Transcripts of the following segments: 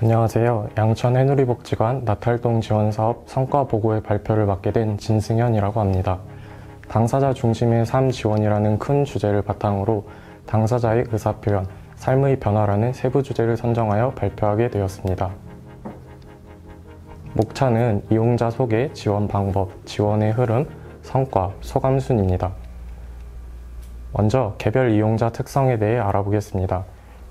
안녕하세요. 양천 해누리복지관 나탈동 지원사업 성과보고의 발표를 맡게 된 진승현이라고 합니다. 당사자 중심의 삶 지원이라는 큰 주제를 바탕으로 당사자의 의사표현, 삶의 변화라는 세부 주제를 선정하여 발표하게 되었습니다. 목차는 이용자 소개, 지원 방법, 지원의 흐름, 성과, 소감순입니다. 먼저 개별 이용자 특성에 대해 알아보겠습니다.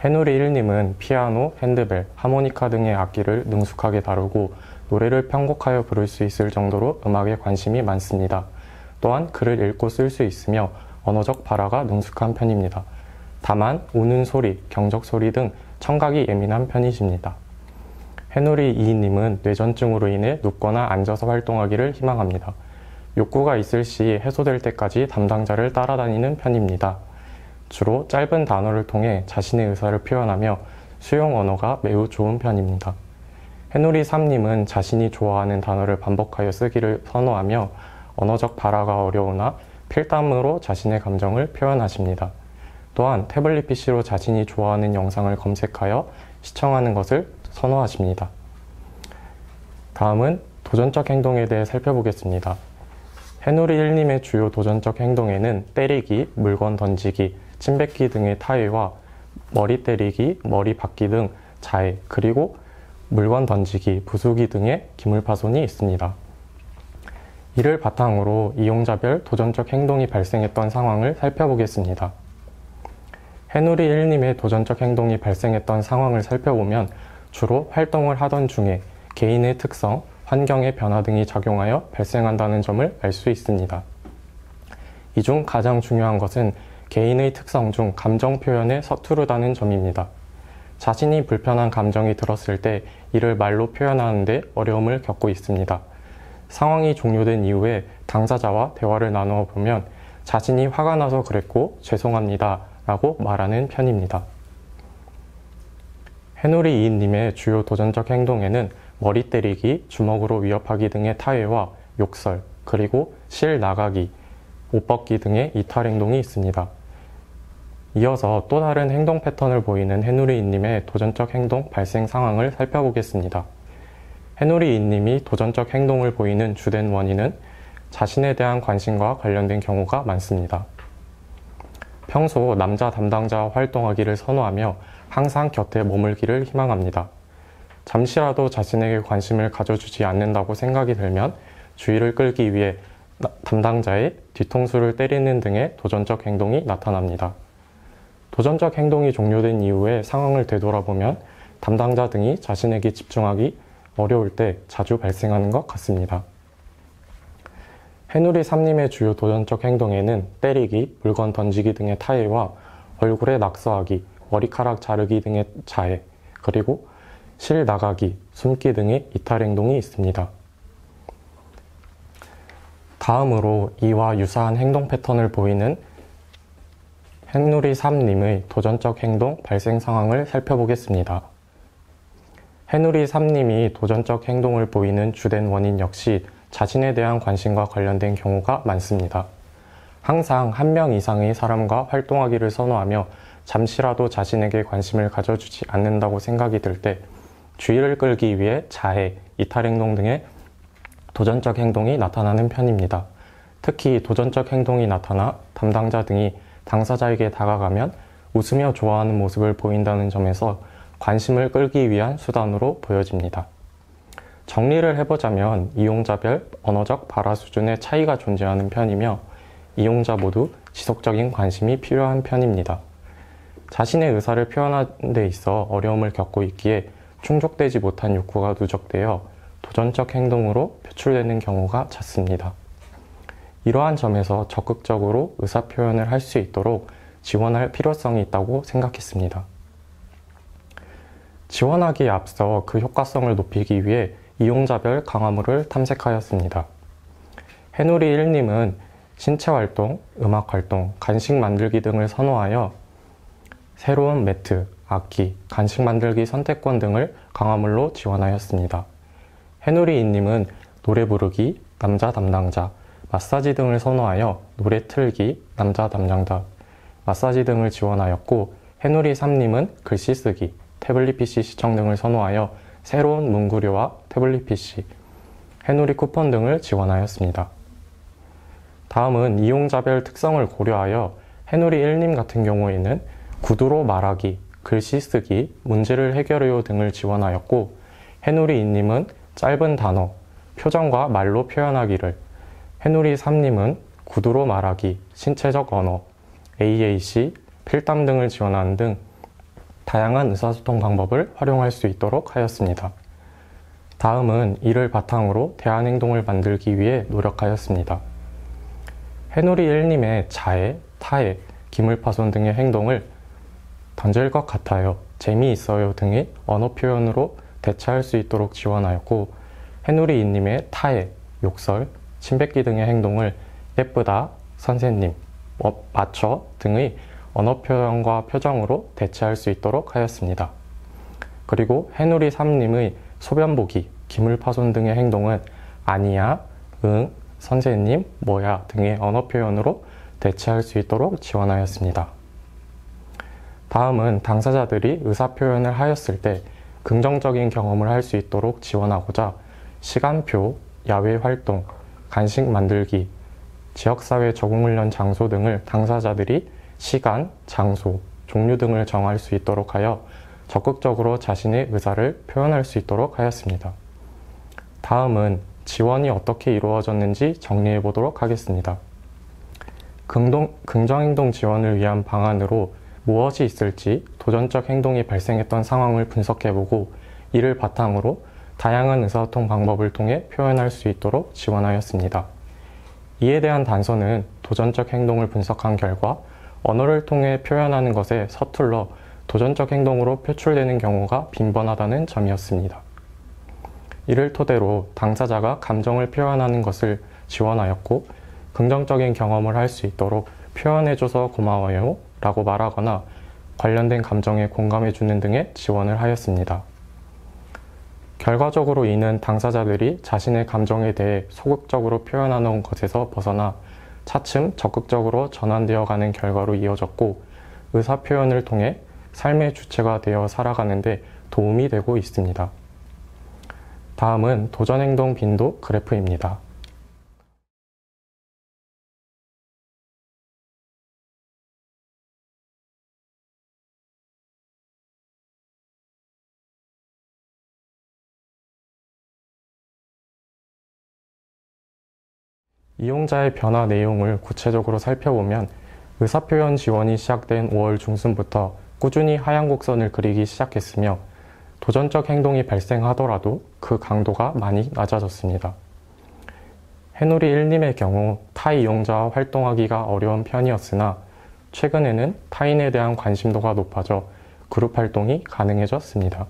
해누리 1님은 피아노, 핸드벨, 하모니카 등의 악기를 능숙하게 다루고 노래를 편곡하여 부를 수 있을 정도로 음악에 관심이 많습니다. 또한 글을 읽고 쓸 수 있으며 언어적 발화가 능숙한 편입니다. 다만 우는 소리, 경적 소리 등 청각이 예민한 편이십니다. 해누리 2님은 뇌전증으로 인해 눕거나 앉아서 활동하기를 희망합니다. 욕구가 있을 시 해소될 때까지 담당자를 따라다니는 편입니다. 주로 짧은 단어를 통해 자신의 의사를 표현하며 수용 언어가 매우 좋은 편입니다. 해누리 3님은 자신이 좋아하는 단어를 반복하여 쓰기를 선호하며 언어적 발화가 어려우나 필담으로 자신의 감정을 표현하십니다. 또한 태블릿 PC로 자신이 좋아하는 영상을 검색하여 시청하는 것을 선호하십니다. 다음은 도전적 행동에 대해 살펴보겠습니다. 해누리 1님의 주요 도전적 행동에는 때리기, 물건 던지기, 침 뱉기 등의 타의와 머리 때리기, 머리 박기 등 자해, 그리고 물건 던지기, 부수기 등의 기물파손이 있습니다. 이를 바탕으로 이용자별 도전적 행동이 발생했던 상황을 살펴보겠습니다. 해누리 1님의 도전적 행동이 발생했던 상황을 살펴보면 주로 활동을 하던 중에 개인의 특성, 환경의 변화 등이 작용하여 발생한다는 점을 알 수 있습니다. 이 중 가장 중요한 것은 개인의 특성 중 감정 표현에 서투르다는 점입니다. 자신이 불편한 감정이 들었을 때 이를 말로 표현하는데 어려움을 겪고 있습니다. 상황이 종료된 이후에 당사자와 대화를 나누어 보면 자신이 화가 나서 그랬고 죄송합니다 라고 말하는 편입니다. 해누리 2님의 주요 도전적 행동에는 머리 때리기, 주먹으로 위협하기 등의 타의와 욕설, 그리고 실 나가기, 옷 벗기 등의 이탈 행동이 있습니다. 이어서 또 다른 행동 패턴을 보이는 해누리 2님의 도전적 행동 발생 상황을 살펴보겠습니다. 해누리 2님이 도전적 행동을 보이는 주된 원인은 자신에 대한 관심과 관련된 경우가 많습니다. 평소 남자 담당자와 활동하기를 선호하며 항상 곁에 머물기를 희망합니다. 잠시라도 자신에게 관심을 가져주지 않는다고 생각이 들면 주의를 끌기 위해 담당자의 뒤통수를 때리는 등의 도전적 행동이 나타납니다. 도전적 행동이 종료된 이후에 상황을 되돌아보면 담당자 등이 자신에게 집중하기 어려울 때 자주 발생하는 것 같습니다. 해누리 3님의 주요 도전적 행동에는 때리기, 물건 던지기 등의 타의와 얼굴에 낙서하기, 머리카락 자르기 등의 자해, 그리고 실 나가기, 숨기 등의 이탈 행동이 있습니다. 다음으로 이와 유사한 행동 패턴을 보이는 해누리 3님의 도전적 행동 발생 상황을 살펴보겠습니다. 해누리 3님이 도전적 행동을 보이는 주된 원인 역시 자신에 대한 관심과 관련된 경우가 많습니다. 항상 한 명 이상의 사람과 활동하기를 선호하며 잠시라도 자신에게 관심을 가져주지 않는다고 생각이 들 때 주의를 끌기 위해 자해, 이탈 행동 등의 도전적 행동이 나타나는 편입니다. 특히 도전적 행동이 나타나 담당자 등이 당사자에게 다가가면 웃으며 좋아하는 모습을 보인다는 점에서 관심을 끌기 위한 수단으로 보여집니다. 정리를 해보자면 이용자별 언어적 발화 수준의 차이가 존재하는 편이며 이용자 모두 지속적인 관심이 필요한 편입니다. 자신의 의사를 표현하는 데 있어 어려움을 겪고 있기에 충족되지 못한 욕구가 누적되어 도전적 행동으로 표출되는 경우가 잦습니다. 이러한 점에서 적극적으로 의사표현을 할 수 있도록 지원할 필요성이 있다고 생각했습니다. 지원하기에 앞서 그 효과성을 높이기 위해 이용자별 강화물을 탐색하였습니다. 해누리 1님은 신체활동, 음악활동, 간식 만들기 등을 선호하여 새로운 매트, 악기, 간식 만들기 선택권 등을 강화물로 지원하였습니다. 해누리 2님은 노래 부르기, 남자 담당자, 마사지 등을 선호하여 노래 틀기, 남자 담당자, 마사지 등을 지원하였고, 해누리 3님은 글씨 쓰기, 태블릿 PC 시청 등을 선호하여 새로운 문구류와 태블릿 PC, 해누리 쿠폰 등을 지원하였습니다. 다음은 이용자별 특성을 고려하여 해누리 1님 같은 경우에는 구두로 말하기, 글씨 쓰기, 문제를 해결해요 등을 지원하였고, 해누리 2님은 짧은 단어, 표정과 말로 표현하기를, 해누리 3님은 구두로 말하기, 신체적 언어, AAC, 필담 등을 지원하는 등 다양한 의사소통 방법을 활용할 수 있도록 하였습니다. 다음은 이를 바탕으로 대안행동을 만들기 위해 노력하였습니다. 해누리 1님의 자해, 타해, 기물파손 등의 행동을 던질 것 같아요, 재미있어요 등의 언어 표현으로 대체할 수 있도록 지원하였고, 해누리 2님의 타해, 욕설, 침뱉기 등의 행동을 예쁘다, 선생님, 맞춰 등의 언어 표현과 표정으로 대체할 수 있도록 하였습니다. 그리고 해누리 3님의 소변 보기, 기물 파손 등의 행동은 아니야, 응, 선생님, 뭐야 등의 언어 표현으로 대체할 수 있도록 지원하였습니다. 다음은 당사자들이 의사표현을 하였을 때 긍정적인 경험을 할 수 있도록 지원하고자 시간표, 야외 활동, 간식 만들기, 지역사회 적응훈련 장소 등을 당사자들이 시간, 장소, 종류 등을 정할 수 있도록 하여 적극적으로 자신의 의사를 표현할 수 있도록 하였습니다. 다음은 지원이 어떻게 이루어졌는지 정리해 보도록 하겠습니다. 긍정행동 지원을 위한 방안으로 무엇이 있을지 도전적 행동이 발생했던 상황을 분석해보고 이를 바탕으로 다양한 의사소통 방법을 통해 표현할 수 있도록 지원하였습니다. 이에 대한 단서는 도전적 행동을 분석한 결과 언어를 통해 표현하는 것에 서툴러 도전적 행동으로 표출되는 경우가 빈번하다는 점이었습니다. 이를 토대로 당사자가 감정을 표현하는 것을 지원하였고, 긍정적인 경험을 할 수 있도록 표현해줘서 고마워요 라고 말하거나 관련된 감정에 공감해주는 등의 지원을 하였습니다. 결과적으로 이는 당사자들이 자신의 감정에 대해 소극적으로 표현하는 것에서 벗어나 차츰 적극적으로 전환되어 가는 결과로 이어졌고, 의사표현을 통해 삶의 주체가 되어 살아가는 데 도움이 되고 있습니다. 다음은 도전행동 빈도 그래프입니다. 이용자의 변화 내용을 구체적으로 살펴보면 의사표현 지원이 시작된 5월 중순부터 꾸준히 하얀 곡선을 그리기 시작했으며 도전적 행동이 발생하더라도 그 강도가 많이 낮아졌습니다. 해누리 1님의 경우 타 이용자와 활동하기가 어려운 편이었으나 최근에는 타인에 대한 관심도가 높아져 그룹 활동이 가능해졌습니다.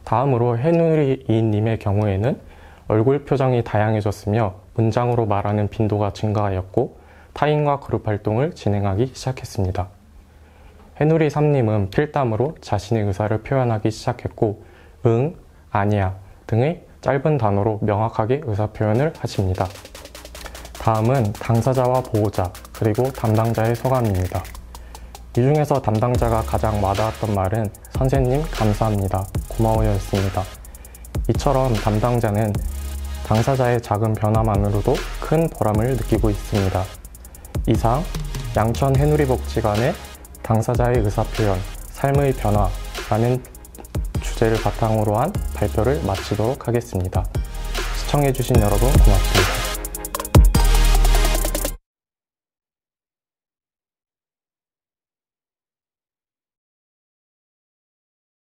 다음으로 해누리 2님의 경우에는 얼굴 표정이 다양해졌으며 문장으로 말하는 빈도가 증가하였고 타인과 그룹 활동을 진행하기 시작했습니다. 해누리 3님은 필담으로 자신의 의사를 표현하기 시작했고 응, 아니야 등의 짧은 단어로 명확하게 의사표현을 하십니다. 다음은 당사자와 보호자 그리고 담당자의 소감입니다. 이 중에서 담당자가 가장 와닿았던 말은 선생님 감사합니다, 고마워요였습니다. 이처럼 담당자는 당사자의 작은 변화만으로도 큰 보람을 느끼고 있습니다. 이상 양천 해누리복지관의 당사자의 의사표현, 삶의 변화라는 주제를 바탕으로 한 발표를 마치도록 하겠습니다. 시청해주신 여러분 고맙습니다.